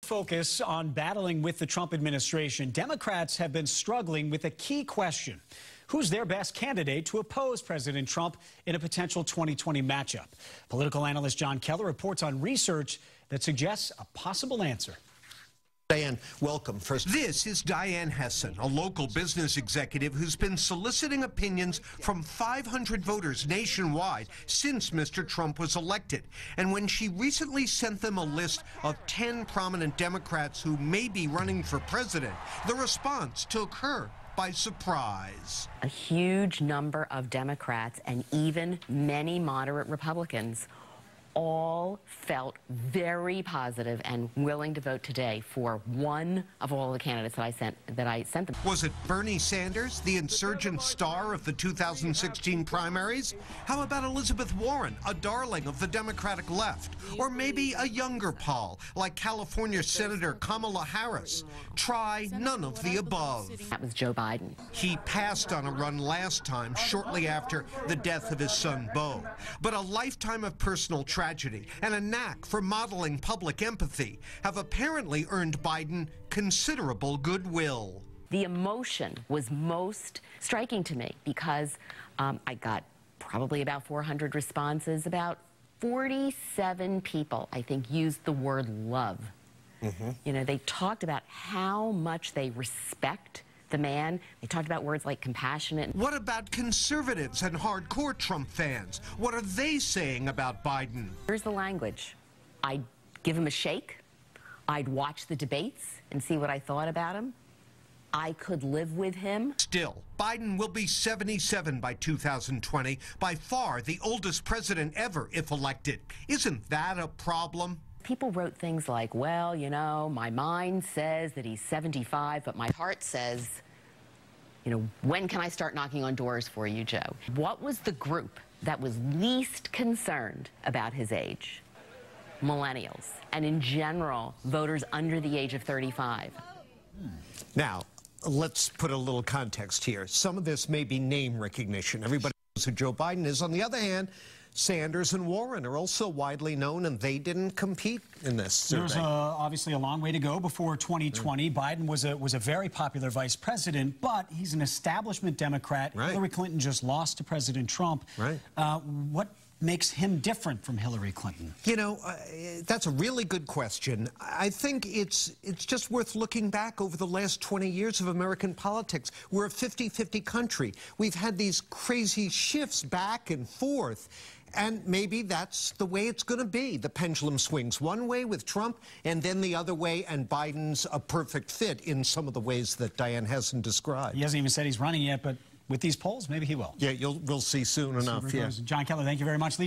focus on battling with the Trump administration, Democrats have been struggling with a key question. Who's their best candidate to oppose President Trump in a potential 2020 matchup? Political analyst John Keller reports on research that suggests a possible answer. Diane, welcome. First, this is Diane Hessan, a local business executive who's been soliciting opinions from 500 voters nationwide since Mr. Trump was elected. And when she recently sent them a list of 10 prominent Democrats who may be running for president, the response took her by surprise. A huge number of Democrats and even many moderate Republicans all felt very positive and willing to vote today for one of all the candidates that I sent them. Was it Bernie Sanders, the insurgent star of the 2016 primaries? How about Elizabeth Warren, a darling of the Democratic left? Or maybe a younger Paul, like California Senator Kamala Harris? Try none of the above. That was Joe Biden. He passed on a run last time, shortly after the death of his son, Beau. But a lifetime of personal tragedy and a knack for modeling public empathy have apparently earned Biden considerable goodwill. The emotion was most striking to me because I got probably about 400 responses. About 47 people, I think, used the word love. You know, they talked about how much they respect the man. They talked about words like compassionate. What about conservatives and hardcore Trump fans? What are they saying about Biden? Here's the language. I'd give him a shake. I'd watch the debates and see what I thought about him. I could live with him. Still, Biden will be 77 by 2020, by far the oldest president ever if elected. Isn't that a problem? People wrote things like, well, you know, my mind says that he's 75, but my heart says, you know, when can I start knocking on doors for you, Joe? What was the group that was least concerned about his age? Millennials, and in general, voters under the age of 35. now, let's put a little context here. Some of this may be name recognition. Everybody knows who Joe Biden is. On the other hand, Sanders and Warren are also widely known, and they didn't compete in this survey. There's obviously a long way to go before 2020. Biden was a very popular vice president, but he's an establishment Democrat. Right. Hillary Clinton just lost to President Trump. Right. What makes him different from Hillary Clinton? You know, that's a really good question. I think it's just worth looking back over the last 20 years of American politics. We're a 50-50 country. We've had these crazy shifts back and forth. And maybe that's the way it's going to be. The pendulum swings one way with Trump and then the other way, and Biden's a perfect fit in some of the ways that Diane Hessan described. He hasn't even said he's running yet, but with these polls, maybe he will. Yeah, we'll see soon enough. Yeah. John Keller, thank you very much.